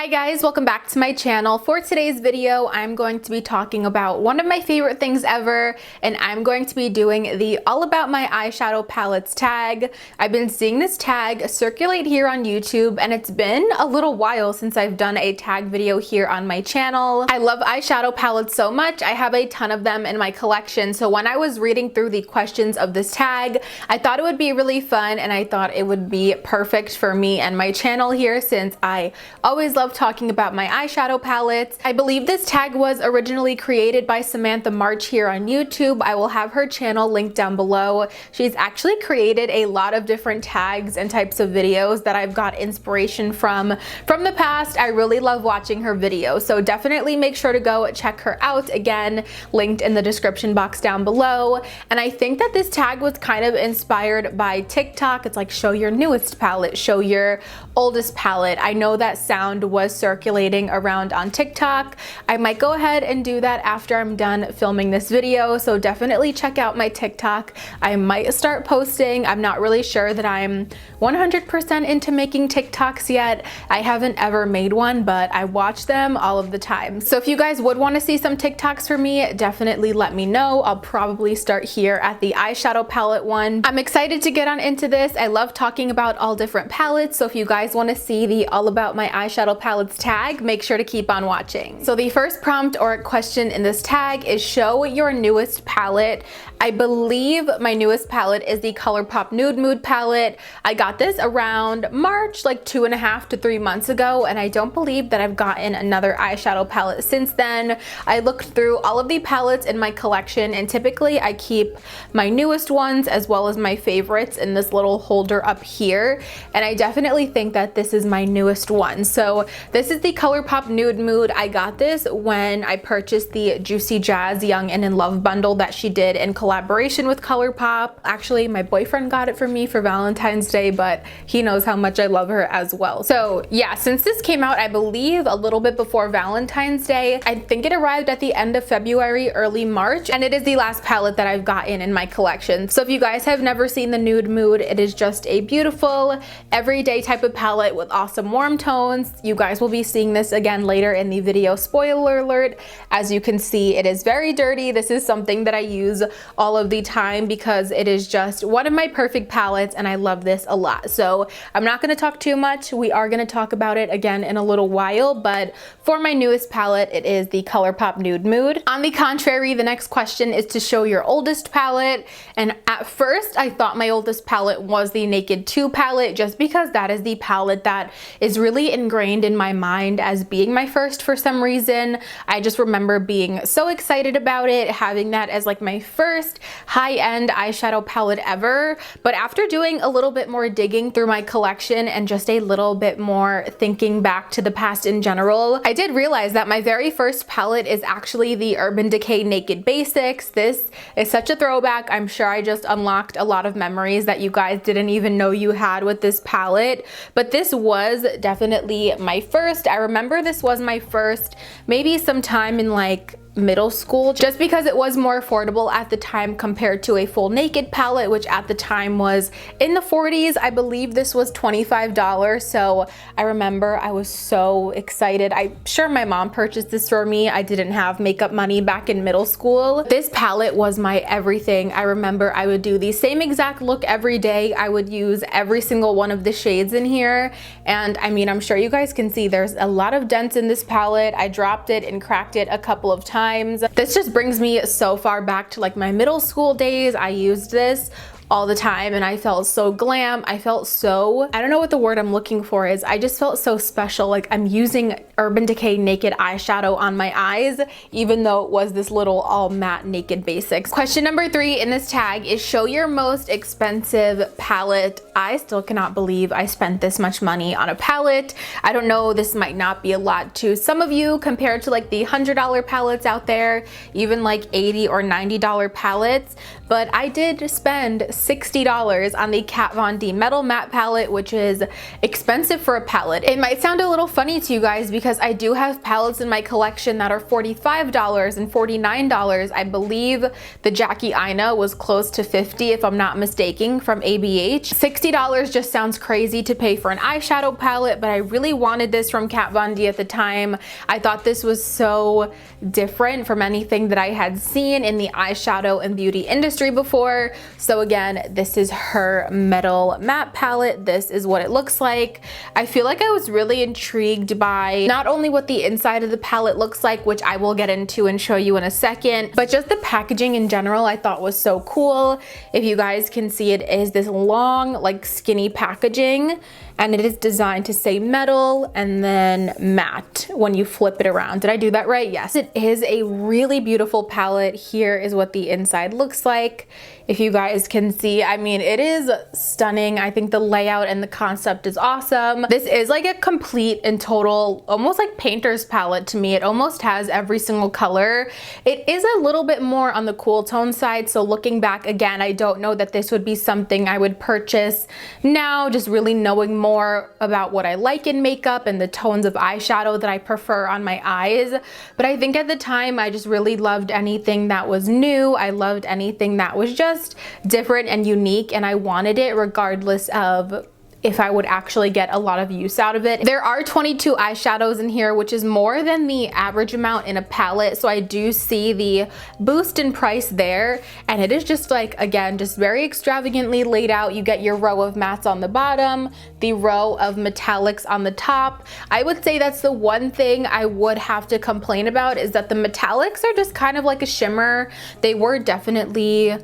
Hi guys, welcome back to my channel. For today's video, I'm going to be talking about one of my favorite things ever, and I'm going to be doing the All About My Eyeshadow Palettes tag. I've been seeing this tag circulate here on YouTube, and it's been a little while since I've done a tag video here on my channel. I love eyeshadow palettes so much. I have a ton of them in my collection, so when I was reading through the questions of this tag, I thought it would be really fun, and I thought it would be perfect for me and my channel here, since I always love talking about my eyeshadow palettes. I believe this tag was originally created by Samantha March here on YouTube. I will have her channel linked down below. She's actually created a lot of different tags and types of videos that I've got inspiration from the past. I really love watching her videos, so definitely make sure to go check her out. Again, linked in the description box down below. And I think that this tag was kind of inspired by TikTok. It's like, show your newest palette, show your oldest palette. I know that sound was circulating around on TikTok. I might go ahead and do that after I'm done filming this video, so definitely check out my TikTok. I might start posting. I'm not really sure that I'm 100% into making TikToks yet. I haven't ever made one, but I watch them all of the time. So if you guys would want to see some TikToks from me, definitely let me know. I'll probably start here at the eyeshadow palette one. I'm excited to get on into this. I love talking about all different palettes, so if you guys want to see the All About My Eyeshadow Palettes tag, make sure to keep on watching. So the first prompt or question in this tag is show your newest palette. I believe my newest palette is the Colorpop Nude Mood palette. I got this around March, like 2.5 to 3 months ago, and I don't believe that I've gotten another eyeshadow palette since then. I looked through all of the palettes in my collection, and typically I keep my newest ones as well as my favorites in this little holder up here, and I definitely think that this is my newest one. So this is the Colorpop Nude Mood. I got this when I purchased the Juicy Jazz Young and in Love bundle that she did in collaboration with Colorpop. Actually, my boyfriend got it for me for Valentine's Day, but he knows how much I love her as well. So yeah, since this came out, I believe a little bit before Valentine's Day, I think it arrived at the end of February, early March, and it is the last palette that I've gotten in my collection. So if you guys have never seen the Nude Mood, it is just a beautiful everyday type of palette with awesome warm tones. You guys will be seeing this again later in the video. Spoiler alert, as you can see, it is very dirty. This is something that I use all of the time because it is just one of my perfect palettes, and I love this a lot. So I'm not going to talk too much. We are going to talk about it again in a little while, but for my newest palette, it is the Colorpop Nude Mood. On the contrary, the next question is to show your oldest palette, and at first I thought my oldest palette was the Naked 2 palette, just because that is the palette that is really ingrained in my mind as being my first for some reason. I just remember being so excited about it, having that as like my first high-end eyeshadow palette ever. But after doing a little bit more digging through my collection and just a little bit more thinking back to the past in general, I did realize that my very first palette is actually the Urban Decay Naked Basics. This is such a throwback. I'm sure I just unlocked a lot of memories that you guys didn't even know you had with this palette, but this was definitely my first. I remember this was my first maybe sometime in like middle school, just because it was more affordable at the time compared to a full naked palette, which at the time was in the 40s. I believe this was $25, so I remember I was so excited. I'm sure my mom purchased this for me. I didn't have makeup money back in middle school. This palette was my everything. I remember I would do the same exact look every day. I would use every single one of the shades in here, and I mean, I'm sure you guys can see there's a lot of dents in this palette. I dropped it and cracked it a couple of times. This just brings me so far back to like my middle school days. I used this all the time, and I felt so glam. I felt so, I don't know what the word I'm looking for is. I just felt so special, like I'm using Urban Decay Naked eyeshadow on my eyes, even though it was this little all matte Naked Basics. Question number 3 in this tag is show your most expensive palette. I still cannot believe I spent this much money on a palette. I don't know, this might not be a lot to some of you compared to like the $100 palettes out there, even like $80 or $90 palettes, but I did spend $60 on the Kat Von D Metal Matte Palette, which is expensive for a palette. It might sound a little funny to you guys because I do have palettes in my collection that are $45 and $49. I believe the Jackie Aina was close to $50 if I'm not mistaken from ABH. $60 just sounds crazy to pay for an eyeshadow palette, but I really wanted this from Kat Von D at the time. I thought this was so different from anything that I had seen in the eyeshadow and beauty industry before. So again, this is her metal matte palette. This is what it looks like. I feel like I was really intrigued by not only what the inside of the palette looks like, which I will get into and show you in a second, but just the packaging in general I thought was so cool. If you guys can see, it is this long, like skinny packaging, and it is designed to say metal and then matte when you flip it around. Did I do that right? Yes. It is a really beautiful palette. Here is what the inside looks like. If you guys can see, I mean, it is stunning. I think the layout and the concept is awesome. This is like a complete and total, almost like painter's palette to me. It almost has every single color. It is a little bit more on the cool tone side. So looking back again, I don't know that this would be something I would purchase now, just really knowing more about what I like in makeup and the tones of eyeshadow that I prefer on my eyes. But I think at the time, I just really loved anything that was new. I loved anything that was just different and unique, and I wanted it regardless of if I would actually get a lot of use out of it. There are 22 eyeshadows in here, which is more than the average amount in a palette. So I do see the boost in price there. And it is just like, again, just very extravagantly laid out. You get your row of mattes on the bottom, the row of metallics on the top. I would say that's the one thing I would have to complain about, is that the metallics are just kind of like a shimmer. They were definitely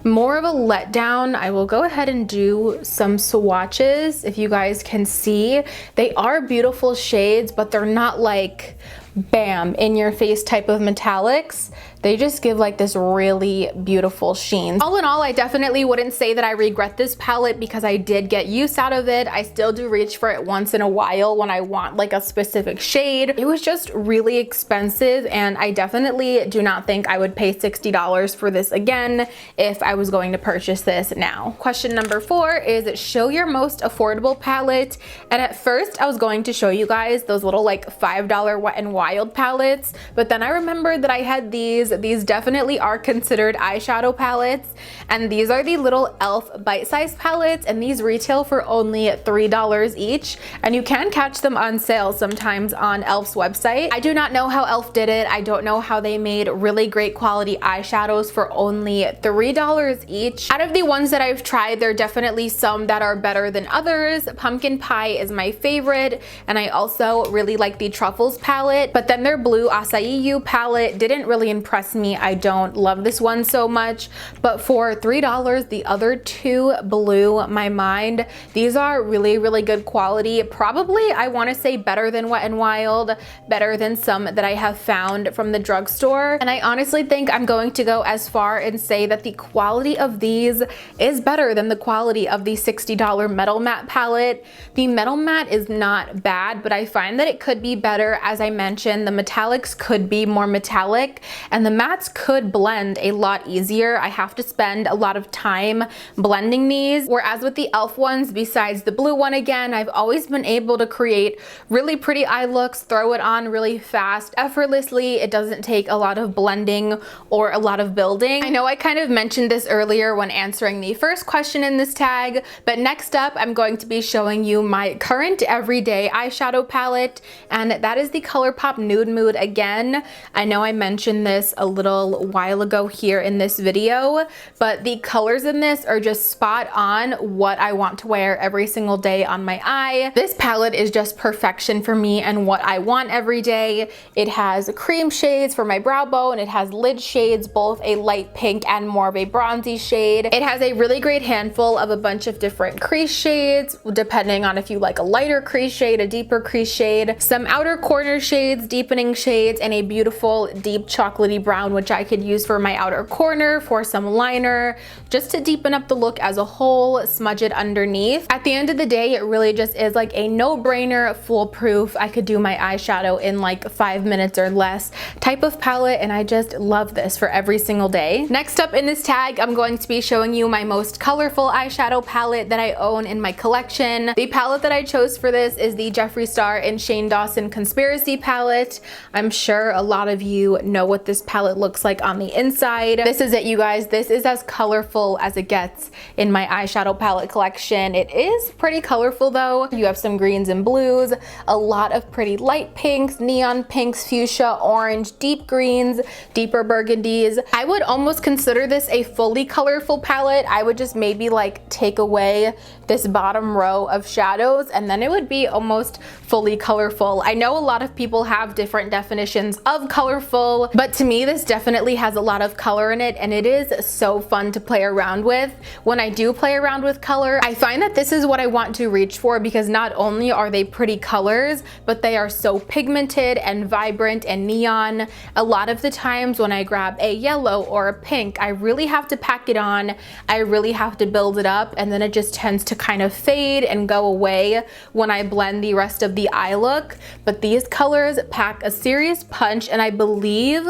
more of a letdown. I will go ahead and do some swatches. If you guys can see, they are beautiful shades, but they're not like bam in your face type of metallics. They just give like this really beautiful sheen. All in all, I definitely wouldn't say that I regret this palette because I did get use out of it. I still do reach for it once in a while when I want like a specific shade. It was just really expensive, and I definitely do not think I would pay $60 for this again if I was going to purchase this now. Question number 4 is show your most affordable palette. And at first I was going to show you guys those little like $5 Wet n Wild palettes, but then I remembered that I had these. These definitely are considered eyeshadow palettes, and these are the little e.l.f. bite-sized palettes, and these retail for only $3 each, and you can catch them on sale sometimes on e.l.f.'s website. I do not know how e.l.f. did it. I don't know how they made really great quality eyeshadows for only $3 each. Out of the ones that I've tried, there are definitely some that are better than others. Pumpkin Pie is my favorite, and I also really like the Truffles palette, but then their blue Acai You palette didn't really impress me. I don't love this one so much, but for $3, the other two blew my mind. These are really, really good quality. Probably, I want to say better than Wet n Wild, better than some that I have found from the drugstore. And I honestly think I'm going to go as far and say that the quality of these is better than the quality of the $60 Metal Matte palette. The Metal Matte is not bad, but I find that it could be better. As I mentioned, the metallics could be more metallic, and the mattes could blend a lot easier. I have to spend a lot of time blending these, whereas with the e.l.f. ones, besides the blue one again, I've always been able to create really pretty eye looks, throw it on really fast, effortlessly. It doesn't take a lot of blending or a lot of building. I know I kind of mentioned this earlier when answering the first question in this tag, but next up I'm going to be showing you my current everyday eyeshadow palette, and that is the Colourpop Nude Mood again. I know I mentioned this a little while ago here in this video, but the colors in this are just spot on what I want to wear every single day on my eye. This palette is just perfection for me and what I want every day. It has cream shades for my brow bone. It has lid shades, both a light pink and more of a bronzy shade. It has a really great handful of a bunch of different crease shades, depending on if you like a lighter crease shade, a deeper crease shade, some outer corner shades, deepening shades, and a beautiful deep chocolatey brown, which I could use for my outer corner, for some liner, just to deepen up the look as a whole, smudge it underneath. At the end of the day, it really just is like a no-brainer, foolproof, I could do my eyeshadow in like 5 minutes or less type of palette, and I just love this for every single day. Next up in this tag, I'm going to be showing you my most colorful eyeshadow palette that I own in my collection. The palette that I chose for this is the Jeffree Star and Shane Dawson Conspiracy palette. I'm sure a lot of you know what this palette looks like on the inside. This is it, you guys. This is as colorful as it gets in my eyeshadow palette collection. It is pretty colorful though. You have some greens and blues, a lot of pretty light pinks, neon pinks, fuchsia, orange, deep greens, deeper burgundies. I would almost consider this a fully colorful palette. I would just maybe like take away this bottom row of shadows and then it would be almost fully colorful. I know a lot of people have different definitions of colorful, but to me this definitely has a lot of color in it, and it is so fun to play around with. When I do play around with color, I find that this is what I want to reach for, because not only are they pretty colors, but they are so pigmented and vibrant and neon. A lot of the times when I grab a yellow or a pink, I really have to pack it on, I really have to build it up, and then it just tends to kind of fade and go away when I blend the rest of the eye look. But these colors pack a serious punch, and I believe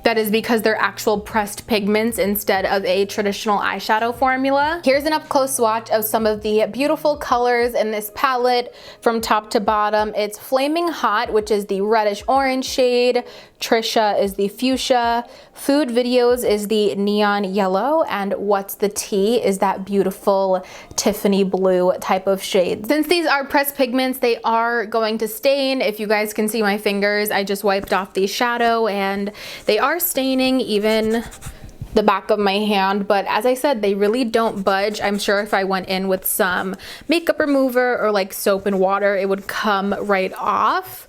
that is because they're actual pressed pigments instead of a traditional eyeshadow formula. Here's an up-close swatch of some of the beautiful colors in this palette from top to bottom. It's Flaming Hot, which is the reddish orange shade. Trisha is the fuchsia. Food Videos is the neon yellow, and What's the Tea is that beautiful Tiffany blue type of shade. Since these are pressed pigments, they are going to stain. If you guys can see my fingers, I just wiped off the shadow and they are staining even the back of my hand, but as I said, they really don't budge. I'm sure if I went in with some makeup remover or like soap and water, it would come right off.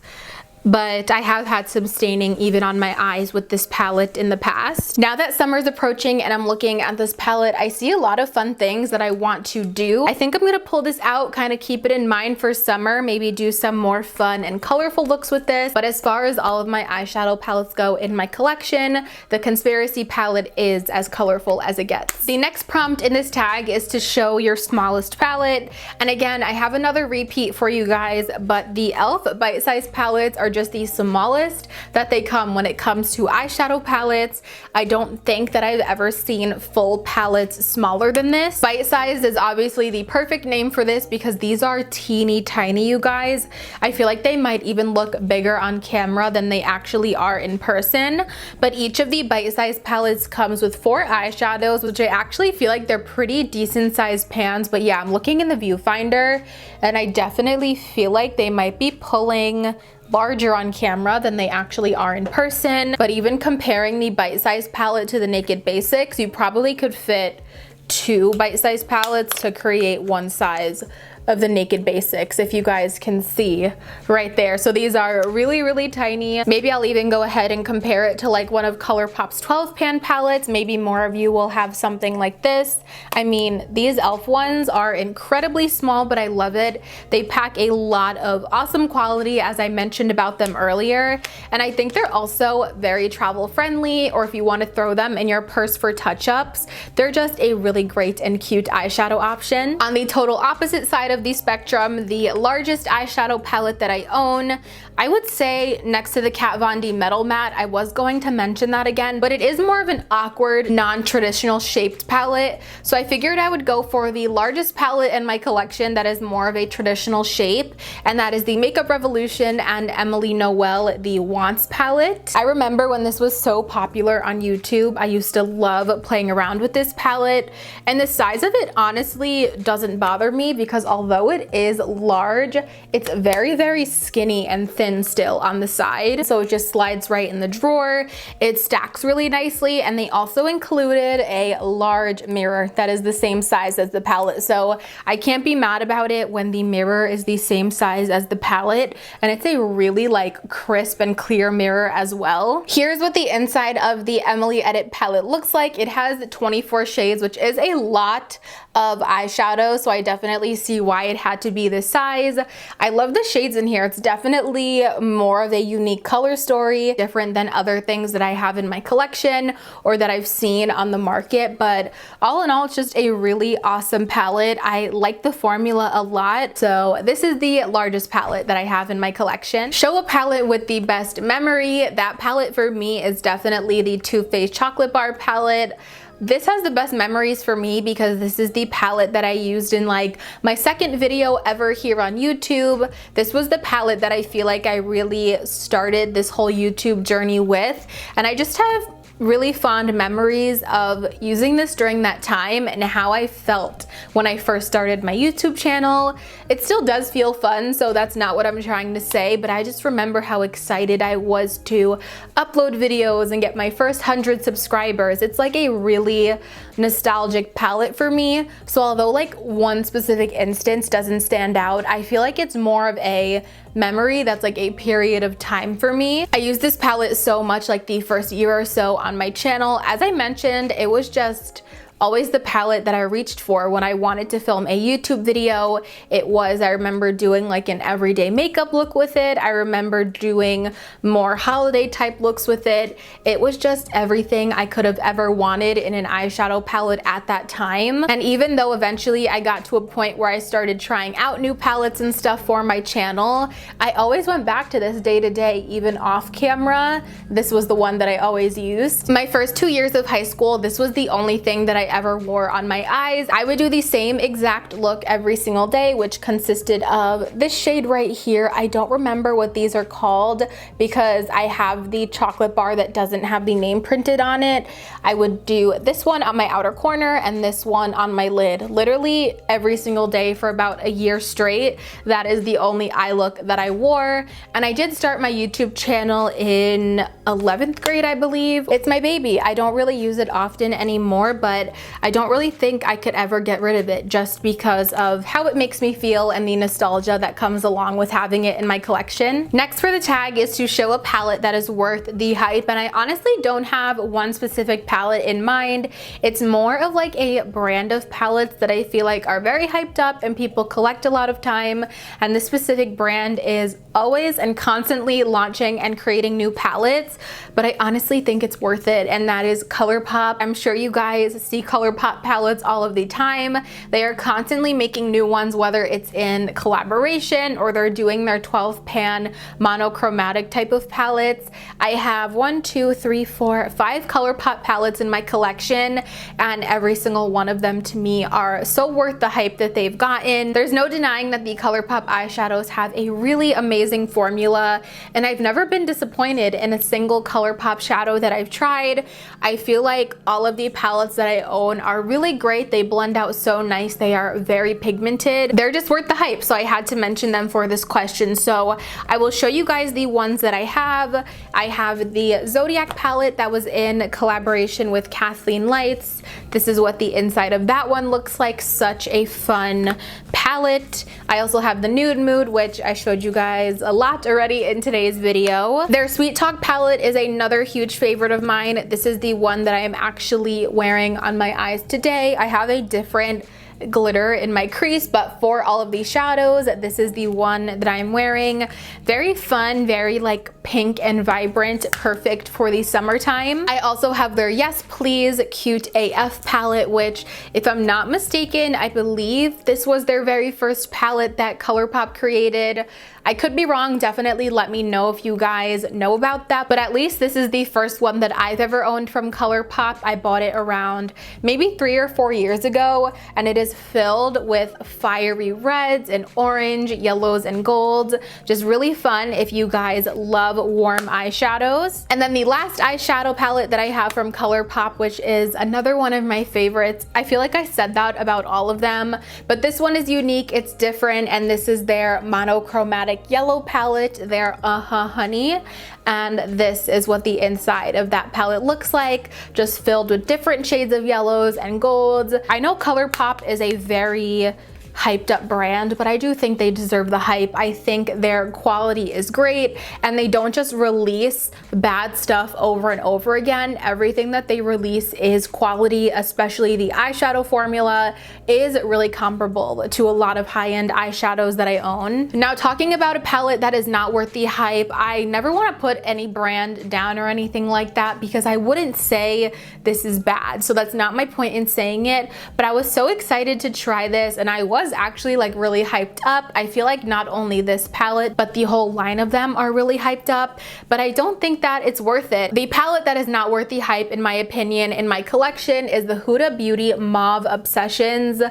But I have had some staining even on my eyes with this palette in the past. Now that summer's approaching and I'm looking at this palette, I see a lot of fun things that I want to do. I think I'm gonna pull this out, kind of keep it in mind for summer, maybe do some more fun and colorful looks with this. But as far as all of my eyeshadow palettes go in my collection, the Conspiracy palette is as colorful as it gets. The next prompt in this tag is to show your smallest palette. And again, I have another repeat for you guys, but the e.l.f. bite-sized palettes are just the smallest that they come when it comes to eyeshadow palettes. I don't think that I've ever seen full palettes smaller than this. Bite-sized is obviously the perfect name for this because these are teeny tiny, you guys. I feel like they might even look bigger on camera than they actually are in person. But each of the bite-sized palettes comes with 4 eyeshadows, which I actually feel like they're pretty decent sized pans. But yeah, I'm looking in the viewfinder and I definitely feel like they might be pulling larger on camera than they actually are in person. But even comparing the bite-sized palette to the Naked Basics, you probably could fit 2 bite-sized palettes to create one size of the Naked Basics, if you guys can see right there. So these are really tiny. Maybe I'll even go ahead and compare it to like one of Colourpop's 12 pan palettes. Maybe more of you will have something like this. I mean, these e.l.f. ones are incredibly small, but I love it. They pack a lot of awesome quality, as I mentioned about them earlier. And I think they're also very travel friendly, or if you want to throw them in your purse for touch-ups, they're just a really great and cute eyeshadow option. On the total opposite side of the spectrum, the largest eyeshadow palette that I own, I would say next to the Kat Von D Metal Matte. I was going to mention that again, but it is more of an awkward, non-traditional shaped palette. So I figured I would go for the largest palette in my collection that is more of a traditional shape, and that is the Makeup Revolution and Emily Noel the Wants palette. I remember when this was so popular on YouTube, I used to love playing around with this palette, and the size of it honestly doesn't bother me because although it is large, it's very skinny and thin still on the side, so it just slides right in the drawer. It stacks really nicely, and they also included a large mirror that is the same size as the palette, so I can't be mad about it when the mirror is the same size as the palette, and it's a really like crisp and clear mirror as well. Here's what the inside of the Emily Edit palette looks like. It has 24 shades, which is a lot of eyeshadow, so I definitely see why why it had to be this size. I love the shades in here. It's definitely more of a unique color story, different than other things that I have in my collection or that I've seen on the market. But all in all, it's just a really awesome palette. I like the formula a lot. So this is the largest palette that I have in my collection. Show a palette with the best memory. That palette for me is definitely the Too Faced Chocolate Bar palette. This has the best memories for me because this is the palette that I used in like my second video ever here on YouTube. This was the palette that I feel like I really started this whole YouTube journey with, and I just have really fond memories of using this during that time and how I felt when I first started my YouTube channel. It still does feel fun, so that's not what I'm trying to say, but I just remember how excited I was to upload videos and get my first 100 subscribers. It's like a really nostalgic palette for me. So although like one specific instance doesn't stand out, I feel like it's more of a memory that's like a period of time for me. I used this palette so much like the first year or so on my channel. As I mentioned, it was just always the palette that I reached for when I wanted to film a YouTube video. I remember doing like an everyday makeup look with it. I remember doing more holiday type looks with it. It was just everything I could have ever wanted in an eyeshadow palette at that time. And even though eventually I got to a point where I started trying out new palettes and stuff for my channel, I always went back to this day to day, even off camera. This was the one that I always used. My first 2 years of high school, this was the only thing that I ever wore on my eyes. I would do the same exact look every single day, which consisted of this shade right here. I don't remember what these are called because I have the chocolate bar that doesn't have the name printed on it. I would do this one on my outer corner and this one on my lid. Literally every single day for about a year straight. That is the only eye look that I wore. And I did start my YouTube channel in 11th grade, I believe. It's my baby. I don't really use it often anymore, but I don't really think I could ever get rid of it just because of how it makes me feel and the nostalgia that comes along with having it in my collection. Next for the tag is to show a palette that is worth the hype, and I honestly don't have one specific palette in mind. It's more of like a brand of palettes that I feel like are very hyped up and people collect a lot of time, and this specific brand is always and constantly launching and creating new palettes, but I honestly think it's worth it, and that is Colorpop. I'm sure you guys see Colorpop palettes all of the time. They are constantly making new ones, whether it's in collaboration or they're doing their 12 pan monochromatic type of palettes. I have 5 Colorpop palettes in my collection, and every single one of them to me are so worth the hype that they've gotten. There's no denying that the Colorpop eyeshadows have a really amazing formula, and I've never been disappointed in a single Colorpop shadow that I've tried. I feel like all of the palettes that I own are really great. They blend out so nice. They are very pigmented. They're just worth the hype, so I had to mention them for this question. So I will show you guys the ones that I have. I have the Zodiac palette that was in collaboration with Kathleen Lights. This is what the inside of that one looks like. Such a fun palette. I also have the Nude Mood, which I showed you guys a lot already in today's video. Their Sweet Talk palette is another huge favorite of mine. This is the one that I am actually wearing on my eyes today. I have a different glitter in my crease, but for all of these shadows, this is the one that I'm wearing. Very fun, very like pink and vibrant, perfect for the summertime. I also have their Yes Please Cute AF palette, which if I'm not mistaken, I believe this was their very first palette that Colorpop created. I could be wrong. Definitely let me know if you guys know about that, but at least this is the first one that I've ever owned from Colorpop. I bought it around maybe 3 or 4 years ago, and it is filled with fiery reds and orange, yellows, and golds. Just really fun if you guys love warm eyeshadows. And then the last eyeshadow palette that I have from Colorpop, which is another one of my favorites. I feel like I said that about all of them, but this one is unique, it's different, and this is their monochromatic yellow palette, their Honey, and this is what the inside of that palette looks like, just filled with different shades of yellows and golds. I know Colorpop is a very hyped up brand, but I do think they deserve the hype. I think their quality is great and they don't just release bad stuff over and over again. Everything that they release is quality, especially the eyeshadow formula is really comparable to a lot of high-end eyeshadows that I own. Now, talking about a palette that is not worth the hype, I never want to put any brand down or anything like that because I wouldn't say this is bad. So that's not my point in saying it, but I was so excited to try this and I was actually like really hyped up. I feel like not only this palette, but the whole line of them are really hyped up, but I don't think that it's worth it. The palette that is not worth the hype, in my opinion, in my collection is the Huda Beauty Mauve Obsessions.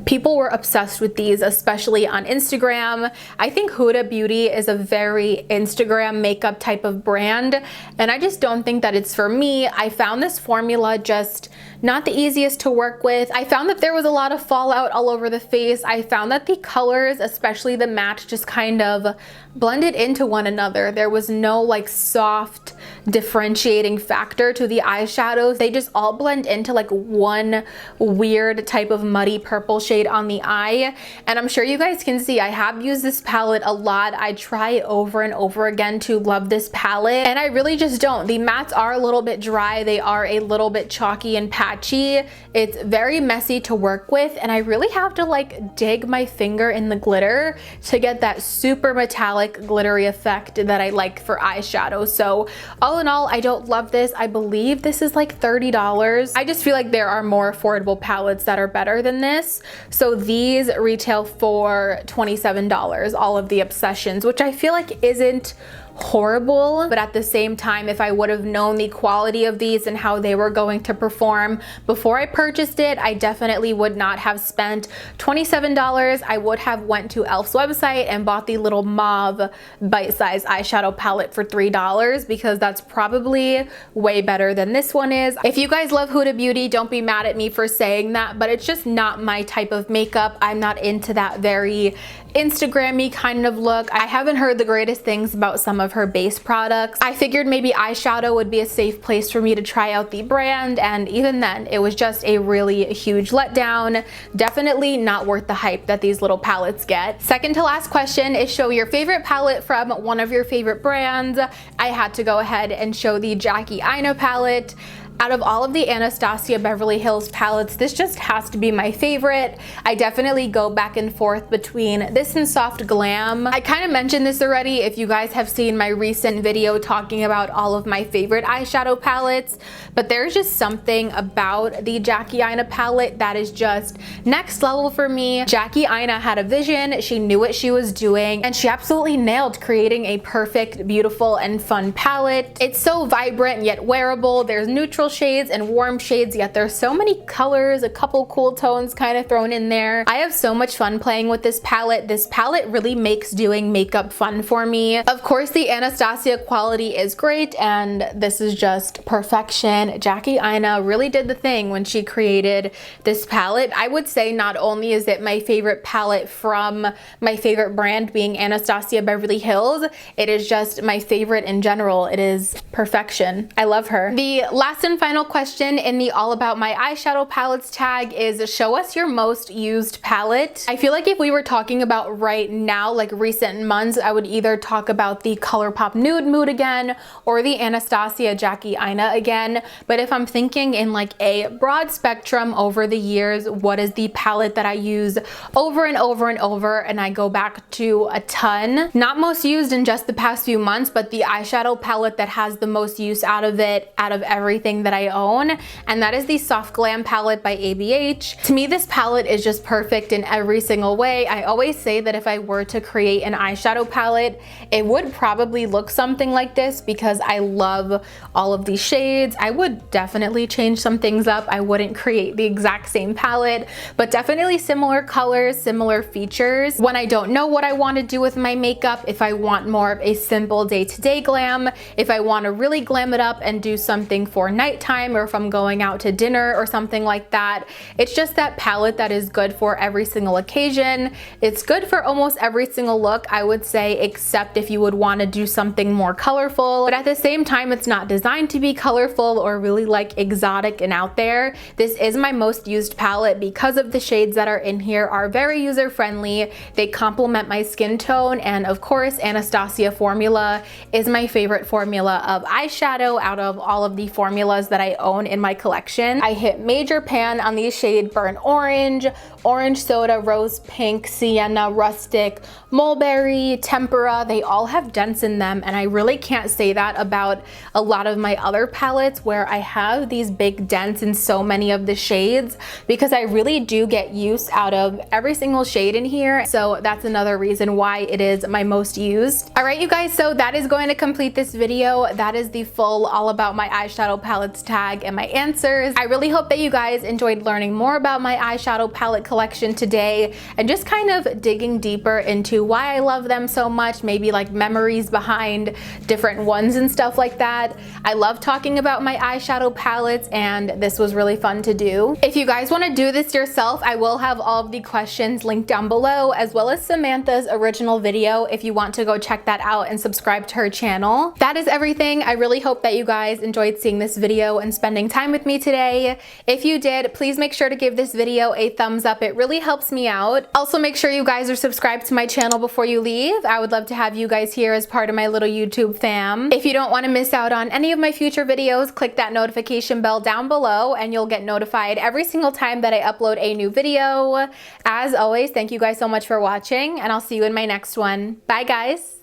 People were obsessed with these, especially on Instagram. I think Huda Beauty is a very Instagram makeup type of brand, and I just don't think that it's for me. I found this formula just not the easiest to work with. I found that there was a lot of fallout all over the face. I found that the colors, especially the matte, just kind of blended into one another. There was no like soft differentiating factor to the eyeshadows. They just all blend into like one weird type of muddy purple shade on the eye. And I'm sure you guys can see I have used this palette a lot. I try over and over again to love this palette, and I really just don't. The mattes are a little bit dry. They are a little bit chalky and patchy. It's very messy to work with, and I really have to like dig my finger in the glitter to get that super metallic glittery effect that I like for eyeshadow. So all in all, I don't love this. I believe this is like $30. I just feel like there are more affordable palettes that are better than this. So these retail for $27, all of the Obsessions, which I feel like isn't horrible, but at the same time, if I would have known the quality of these and how they were going to perform before I purchased it, I definitely would not have spent $27. I would have went to e.l.f.'s website and bought the little mauve bite-sized eyeshadow palette for $3 because that's probably way better than this one is. If you guys love Huda Beauty, don't be mad at me for saying that, but it's just not my type of makeup. I'm not into that very Instagram-y kind of look. I haven't heard the greatest things about some of her base products. I figured maybe eyeshadow would be a safe place for me to try out the brand, and even then it was just a really huge letdown. Definitely not worth the hype that these little palettes get. Second to last question is show your favorite palette from one of your favorite brands. I had to go ahead and show the Jackie Aina palette. Out of all of the Anastasia Beverly Hills palettes, this just has to be my favorite. I definitely go back and forth between this and Soft Glam. I kind of mentioned this already if you guys have seen my recent video talking about all of my favorite eyeshadow palettes, but there's just something about the Jackie Aina palette that is just next level for me. Jackie Aina had a vision, she knew what she was doing, and she absolutely nailed creating a perfect, beautiful, and fun palette. It's so vibrant yet wearable. There's neutral shades and warm shades, yet there's so many colors, a couple cool tones kind of thrown in there. I have so much fun playing with this palette. This palette really makes doing makeup fun for me. Of course, the Anastasia quality is great, and this is just perfection. Jackie Aina really did the thing when she created this palette. I would say not only is it my favorite palette from my favorite brand being Anastasia Beverly Hills, it is just my favorite in general. It is perfection. I love her. The last and final question in the all about my eyeshadow palettes tag is show us your most used palette. I feel like if we were talking about right now, like recent months, I would either talk about the Colourpop Nude Mood again or the Anastasia Jackie Aina again. But if I'm thinking in like a broad spectrum over the years, what is the palette that I use over and over and over and I go back to a ton? Not most used in just the past few months, but the eyeshadow palette that has the most use out of it, out of everything that I own, and that is the Soft Glam palette by ABH. To me, this palette is just perfect in every single way. I always say that if I were to create an eyeshadow palette, it would probably look something like this because I love all of these shades. I would definitely change some things up. I wouldn't create the exact same palette, but definitely similar colors, similar features. When I don't know what I want to do with my makeup, if I want more of a simple day-to-day glam, if I want to really glam it up and do something for night nighttime or if I'm going out to dinner or something like that. It's just that palette that is good for every single occasion. It's good for almost every single look, I would say, except if you would want to do something more colorful. But at the same time, it's not designed to be colorful or really like exotic and out there. This is my most used palette because of the shades that are in here are very user-friendly. They complement my skin tone, and of course, Anastasia formula is my favorite formula of eyeshadow out of all of the formulas that I own in my collection. I hit major pan on the shade Burnt Orange, Orange Soda, Rose Pink, Sienna, Rustic, Mulberry, Tempera. They all have dents in them, and I really can't say that about a lot of my other palettes where I have these big dents in so many of the shades, because I really do get use out of every single shade in here. So that's another reason why it is my most used. All right, you guys, so that is going to complete this video. That is the full all about my eyeshadow palettes tag and my answers. I really hope that you guys enjoyed learning more about my eyeshadow palette collection today and just kind of digging deeper into why I love them so much, maybe like memories behind different ones and stuff like that. I love talking about my eyeshadow palettes, and this was really fun to do. If you guys want to do this yourself, I will have all of the questions linked down below, as well as Samantha's original video if you want to go check that out and subscribe to her channel. That is everything. I really hope that you guys enjoyed seeing this video and spending time with me today. If you did, please make sure to give this video a thumbs up. It really helps me out. Also, make sure you guys are subscribed to my channel before you leave. I would love to have you guys here as part of my little YouTube fam. If you don't want to miss out on any of my future videos, click that notification bell down below and you'll get notified every single time that I upload a new video. As always, thank you guys so much for watching, and I'll see you in my next one. Bye guys!